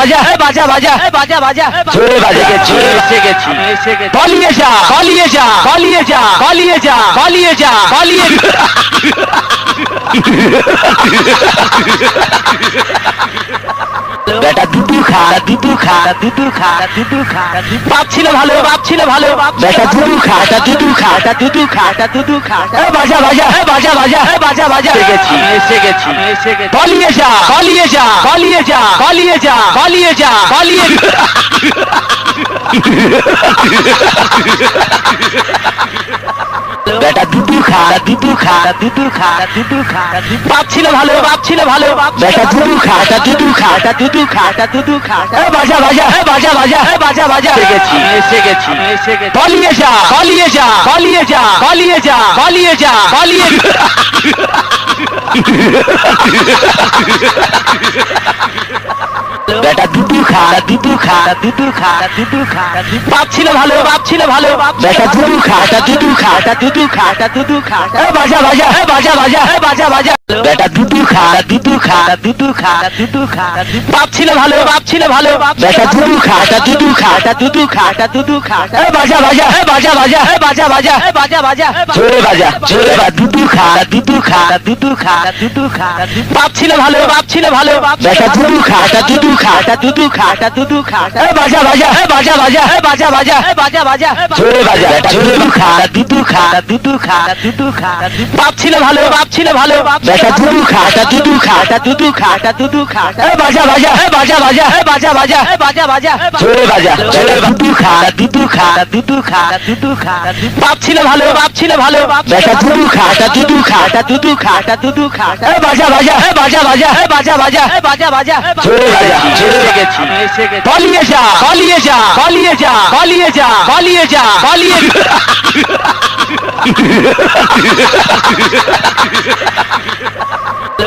বাজা বাজা বাজা বাজা বাজা জোরে বাজে গেছি এসে গেছি পালিয়ে যা পালিয়ে যা পালিয়ে যা পালিয়ে যা পালিয়ে যা পালিয়ে বেটা দুধু খা দুধু খা দুধু খা দুধু খা বাপ ছিল ভালো বাপ ছিল ভালো বেটা দুধু খা দুধু খা দুধু খা দুধু খা বাজা বাজা বাজা বাজা বাজা বাজা এসে গেছি পালিয়ে যা পালিয়ে যা পালিয়ে যা পালিয়ে যা পালিয়ে যা পালিয়ে বেটা দুধু খা দুধু খা দুধু খা দুধু খা বাপ ছিল ভালো বাপ ছিল ভালো বেটা দুধু খা দুধু খা দুধু খা দুধু খা বাজা বাজা বাজা বাজা বাজা বাজা এসে গেছি পালিয়ে যা পালিয়ে যা পালিয়ে যা পালিয়ে যা পালিয়ে যা পালিয়ে বেটা দুধু খা দুধু খা দুধু খা দুধু খা বাপ ছিল ভালো বাপ ছিল ভালো বেটা দুধু খা দুধু খা দুধু খা দুধু খা বাজা বাজা বাজা বাজা বাজা বাজা বেটা দুধু খা দুধু খা দুধু খা দুধু খা বাপ ছিল ভালো বাপ ছিল ভালো বেটা দুধু খা দুধু খা দুধু খা দুধু খা বাজা বাজা বাজা বাজা বাজা বাজা বাজা বাজা জোরে বাজা জোরে বাজা দুধু খা দুধু খা দুধু খা দুধু খা বাপ ছিল ভালো বাপ ছিল ভালো বেটা দুধু খা দুধু খা দুধু খা দুধু খা বাজা বাজা বাজা বাজা বাজা বাজা বাজা বাজা জোরে বাজা দুধু খা দুধু খা দুধু খা দুধু খা বাপ ছিল ভালো বাপ ছিল ভালো বেটা দুধু খা দুধু খা দুধু খা দুধু খা বাজা বাজা বাজা বাজা বাজা বাজা বাজা বাজা জোরে বাজা দুধু খা দুধু খা দুধু খা দুধু খা বাপ ছিল ভালো বাপ ছিল ভালো বেটা দুধু খা দুধু খা দুধু খা দুধু খা বাজা বাজা বাজা বাজা বাজা বাজা বাজা বাজা জোরে বাজা পালিয়ে যা পালিয়ে যা পালিয়ে যা পালিয়ে যা পালিয়ে যা পালিয়ে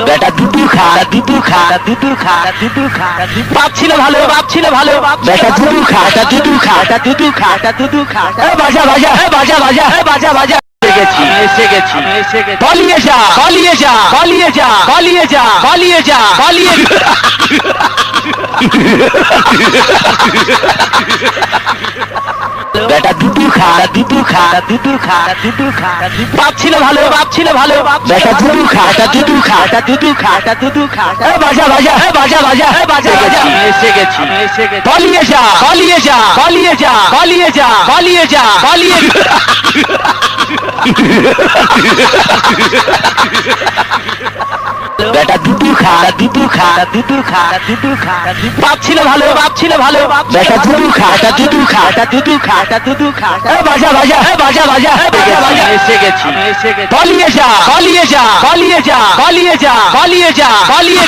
বেটা দুধু খা দুধু খা দুধু খা দুধু খা বাপ ছিল ভালো বাপ ছিল ভালো বেটা দুধু খা দুধু খা দুধু খা দুধু খা বাজা বাজা বাজা বাজা বাজা বাজা এসে গেছি পালিয়ে যা পালিয়ে যা পালিয়ে যা পালিয়ে যা পালিয়ে যা পালিয়ে বেটা দুধু খা দুধু খা দুধু খা দুধু খা বাপ ছিল ভালো বাপ ছিল ভালো বেটা দুধু খা দুধু খা দুধু খা দুধু খা বাজা বাজা বাজা বাজা বাজা বাজা এসে গেছি পালিয়ে যা পালিয়ে যা পালিয়ে যা পালিয়ে যা পালিয়ে যা পালিয়ে বেটা দুধু খা দুধু খা দুধু খা দুধু খা বাপ ছিল ভালো বাপ ছিল ভালো বেটা দুধু খা দুধু খা দুধু খা দুধু খা বাজা বাজা বাজা বাজা বাজা বাজা এসে গেছি পালিয়ে যা পালিয়ে যা পালিয়ে যা পালিয়ে যা পালিয়ে যা পালিয়ে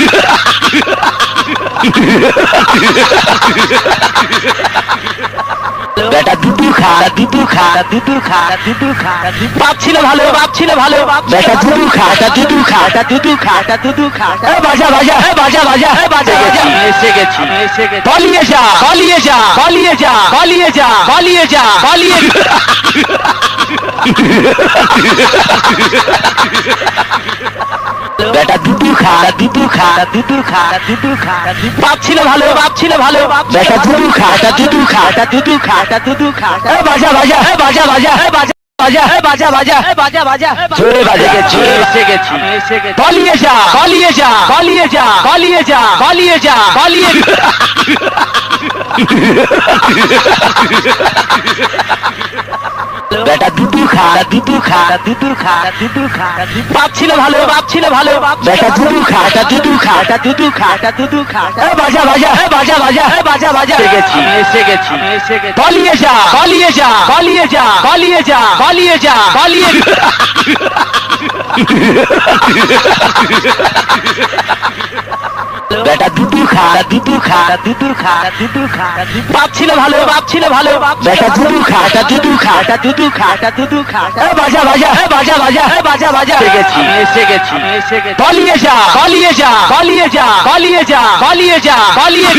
বেটা দুধু খা দুধু খা দুধু খা দুধু খা বাপ ছিল ভালো বাপ ছিল ভালো বেটা দুধু খা দুধু খা দুধু খা দুধু খা বাজা বাজা বাজা বাজা বাজা বাজা এসে গেছি পালিয়ে যা পালিয়ে যা পালিয়ে যা পালিয়ে যা পালিয়ে যা পালিয়ে বেটা দুধু খা দুধু খা দুধু খা দুধু খা বাপ ছিল ভালো বাপ ছিল ভালো বেটা দুধু খা দুধু খা দুধু খা দুধু খা বাজা বাজা বাজা বাজা বাজা বাজা বাজা বাজা বাজা বাজা জোরে বাজে গেছি এসে গেছি পালিয়ে যা পালিয়ে যা পালিয়ে যা পালিয়ে যা পালিয়ে যা পালিয়ে বেটা দুধু খা দুধু খা দুধু খা দুধু খা বাপ ছিল ভালো বাপ ছিল ভালো বেটা দুধু খা দুধু খা দুধু খা দুধু খা বাজা বাজা বাজা বাজা বাজা বাজা এসে গেছি পালিয়ে যা পালিয়ে যা পালিয়ে যা পালিয়ে যা পালিয়ে যা পালিয়ে বেটা দুধু খা দুধু খা দুধু খা দুধু খা বাপ ছিল ভালো বাপ ছিল ভালো বেটা দুধু খা দুধু খা দুধু খা দুধু খা বাজা বাজা বাজা বাজা বাজা বাজা এসে গেছি পালিয়ে যা পালিয়ে যা পালিয়ে যা পালিয়ে যা পালিয়ে যা পালিয়ে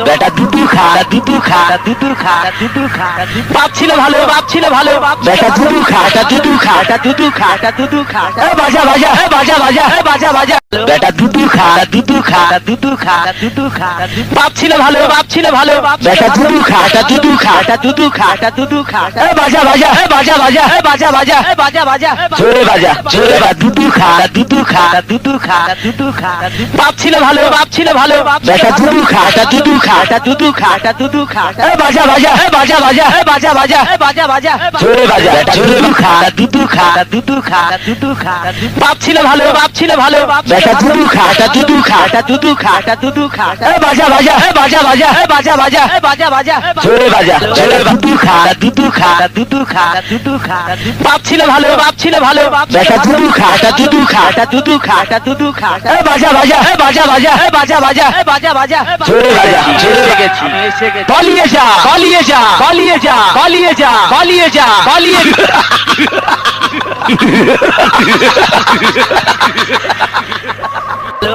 বেটা দুধু খা দুধু খা দুধু খা দুধু খা বাপ ছিল ভালো বাপ ছিল ভালো বেটা দুধু খা দুধু খা দুধু খা দুধু খা বাজা বাজা বাজা বাজা বাজা বাজা বেটা দুধু খা দুধু খা দুধু খা দুধু খা বাপ ছিল ভালো বাপ ছিল ভালো বেটা দুধু খা দুধু খা দুধু খা দুধু খা বাজা বাজা বাজা বাজা বাজা বাজা বাজা বাজা জোরে বাজা জোরে বা দুধু খা দুধু খা দুধু খা দুধু খা বাপ ছিল ভালো বাপ ছিল ভালো বেটা দুধু খা দুধু খা দুধু খা দুধু খা বাজা বাজা বাজা বাজা বাজা বাজা বাজা বাজা জোরে বাজা দুধু খা দুধু খা দুধু খা দুধু খা বাপ ছিল ভালো বাপ ছিল ভালো বেটা দুধু খা দুধু খা দুধু খা দুধু খা বাজা বাজা বাজা বাজা বাজা বাজা বাজা বাজা জোরে বাজা জোরে দুধু খা দুধু খা দুধু খা দুধু খা বাপ ছিল ভালো বাপ ছিল ভালো বেটা দুধু খা দুধু খা দুধু খা দুধু খা বাজা বাজা বাজা বাজা বাজা বাজা বাজা বাজা জোরে বাজা জোরে গেছি পালিয়ে যা পালিয়ে যা পালিয়ে যা পালিয়ে যা পালিয়ে যা পালিয়ে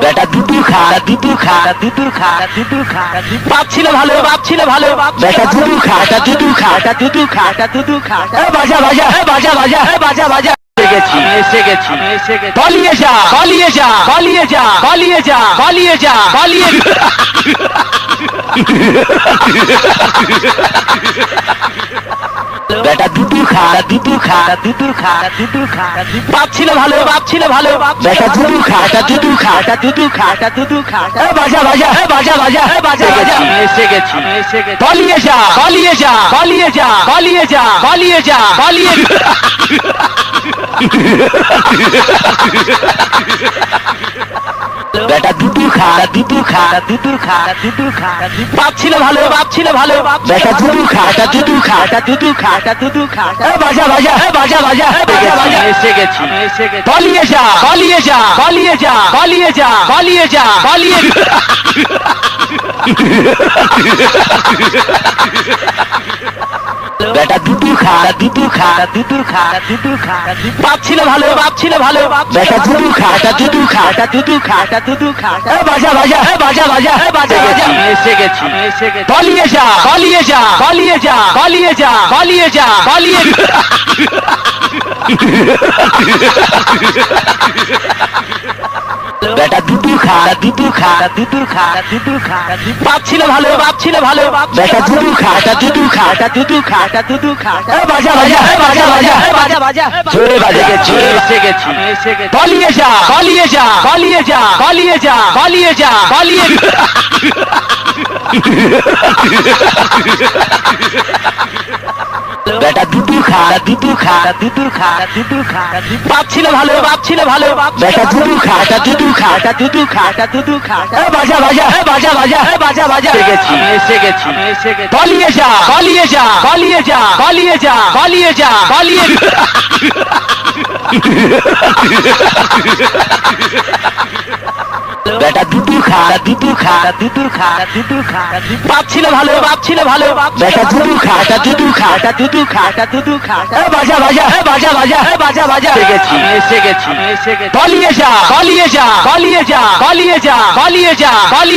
বেটা দুধু খা দুধু খা দুধু খা দুধু খা বাপ ছিল ভালো বাপ ছিল ভালো বেটা দুধু খা দুধু খা দুধু খা দুধু খা বাজা বাজা বাজা বাজা বাজা বাজা এসে গেছি পালিয়ে যা পালিয়ে যা পালিয়ে যা পালিয়ে যা পালিয়ে যা পালিয়ে বেটা দুধু খা দুধু খা দুধু খা দুধু খা বাপ ছিল ভালো বাপ ছিল ভালো বেটা দুধু খা দুধু খা দুধু খা দুধু খা বাজা বাজা বাজা বাজা বাজা বাজা এসে গেছি পালিয়ে যা পালিয়ে যা পালিয়ে যা পালিয়ে যা পালিয়ে যা পালিয়ে বেটা দুধু খা দুধু খা দুধু খা দুধু খা বাপ ছিল ভালো বাপ ছিল ভালো বেটা দুধু খা দুধু খা দুধু খা দুধু খা বাজা বাজা বাজা বাজা বাজা বাজা এসে গেছি পালিয়ে যা পালিয়ে যা পালিয়ে যা পালিয়ে যা পালিয়ে যা পালিয়ে বেটা দুধু খা দুধু খা দুধু খা দুধু খা বাপ ছিল ভালো বাপ ছিল ভালো বেটা দুধু খা দুধু খা দুধু খা দুধু খা বাজা বাজা বাজা বাজা বাজা বাজা এসে গেছি পালিয়ে যা পালিয়ে যা পালিয়ে যা পালিয়ে যা পালিয়ে যা পালিয়ে বেটা দুধু খা দুধু খা দুধু খা দুধু খা বাপ ছিল ভালো বাপ ছিল ভালো বেটা দুধু খা দুধু খা দুধু খা দুধু খা বাজা বাজা বাজা বাজা বাজা বাজা জোরে বাজা জোরে এসে গেছি পালিয়ে যা পালিয়ে যা পালিয়ে যা পালিয়ে যা পালিয়ে যা পালিয়ে বেটা দুধু খা দুধু খা দুধু খা দুধু খা বাপ ছিল ভালো বাপ ছিল ভালো বেটা দুধু খা দুধু খা দুধু খা দুধু খা বাজা বাজা বাজা বাজা বাজা বাজা এসে গেছি পালিয়ে যা পালিয়ে যা পালিয়ে যা পালিয়ে যা পালিয়ে যা পালিয়ে বেটা দুধু খা দুধু খা দুধু খা দুধু খা বাপ ছিল ভালো বাপ ছিল ভালো বেটা দুধু খা দুধু খা দুধু খা দুধু খা বাজা বাজা বাজা বাজা বাজা বাজা এসে গেছি পালিয়ে যা পালিয়ে যা পালিয়ে যা পালিয়ে যা পালিয়ে যা পালিয়ে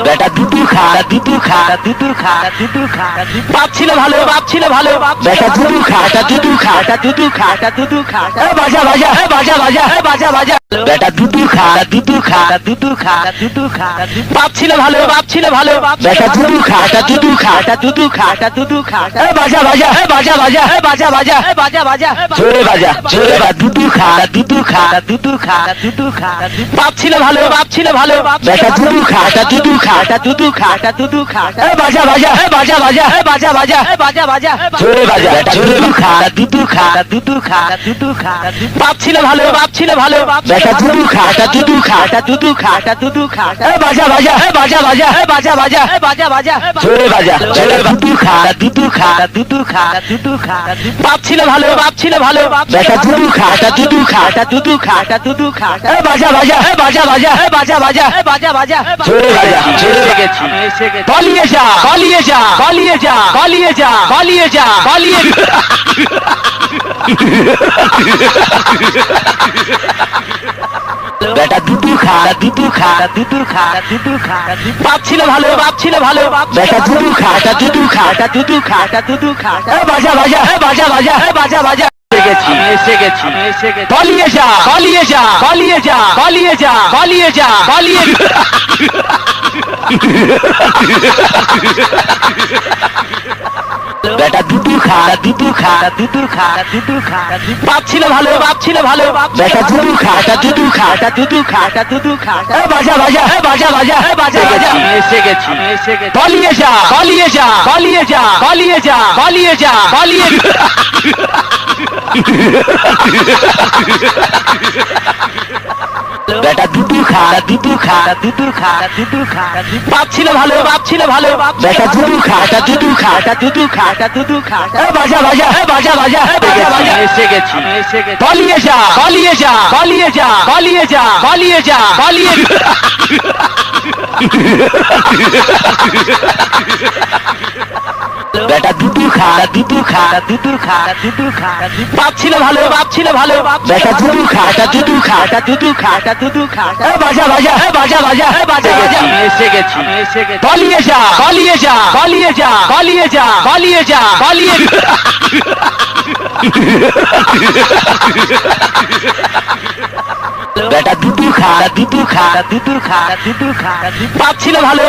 বেটা দুধু খা দুধু খা দুধু খা দুধু খা বাপ ছিল ভালো বাপ ছিল ভালো বেটা দুধু খা দুধু খা দুধু খা দুধু খা বাজা বাজা বাজা বাজা বাজা বাজা বেটা দুধু খা দুধু খা দুধু খা দুধু খা বাপ ছিল ভালো বাপ ছিল ভালো বেটা দুধু খা দুধু খা দুধু খা দুধু খা বাজা বাজা বাজা বাজা বাজা বাজা বাজা বাজা জোরে বাজা জোরে বা দুধু খা দুধু খা দুধু খা দুধু খা বাপ ছিল ভালো বাপ ছিল ভালো বেটা দুধু খা দুধু খা দুধু খা দুধু খা বাজা বাজা বাজা বাজা বাজা বাজা বাজা বাজা জোরে বাজা দুধু খা দুধু খা দুধু খা দুধু খা বাপ ছিল ভালো বাপ ছিল ভালো বেটা দুধু খা দুধু খা দুধু খা দুধু খা বাজা বাজা বাজা বাজা বাজা বাজা বাজা বাজা জোরে বাজা জোরে দুধু খা দুধু খা দুধু খা দুধু খা বাপ ছিল ভালো বাপ ছিল ভালো বেটা দুধু খা দুধু খা দুধু খা দুধু খা বাজা বাজা বাজা বাজা বাজা বাজা বাজা বাজা জোরে বাজা জোরে গেছি পালিয়ে যা পালিয়ে যা পালিয়ে যা পালিয়ে যা পালিয়ে যা পালিয়ে বেটা দুধু খা দুধু খা দুধু খা দুধু খা বাপ ছিল ভালো বাপ ছিল ভালো বেটা দুধু খা দুধু খা দুধু খা দুধু খা বাজা বাজা বাজা বাজা বাজা বাজা এসে গেছি পালিয়ে যা পালিয়ে যা পালিয়ে যা পালিয়ে যা পালিয়ে যা পালিয়ে বেটা দুধু খা দুধু খা দুধু খা দুধু খা বাপ ছিল ভালো বাপ ছিল ভালো বেটা দুধু খা দুধু খা দুধু খা দুধু খা বাজা বাজা বাজা বাজা বাজা বাজা এসে গেছি পালিয়ে যা পালিয়ে যা পালিয়ে যা পালিয়ে যা পালিয়ে যা পালিয়ে বেটা দুধু খা দুধু খা দুধু খা দুধু খা বাপ ছিল ভালো বাপ ছিল ভালো বেটা দুধু খা দুধু খা দুধু খা দুধু খা বাজা বাজা বাজা বাজা বাজা বাজা এসে গেছি পালিয়ে যা পালিয়ে যা পালিয়ে যা পালিয়ে যা পালিয়ে যা পালিয়ে বেটা দুধু খা দুধু খা দুধু খা দুধু খা বাপ ছিল ভালো বাপ ছিল ভালো বেটা দুধু খা দুধু খা দুধু খা দুধু খা বাজা বাজা বাজা বাজা বাজা বাজা এসে গেছি পালিয়ে যা পালিয়ে যা পালিয়ে যা পালিয়ে যা পালিয়ে যা পালিয়ে বেটা দুধু খা দুধু খা দুধু খা দুধু খা বাপ ছিল ভালো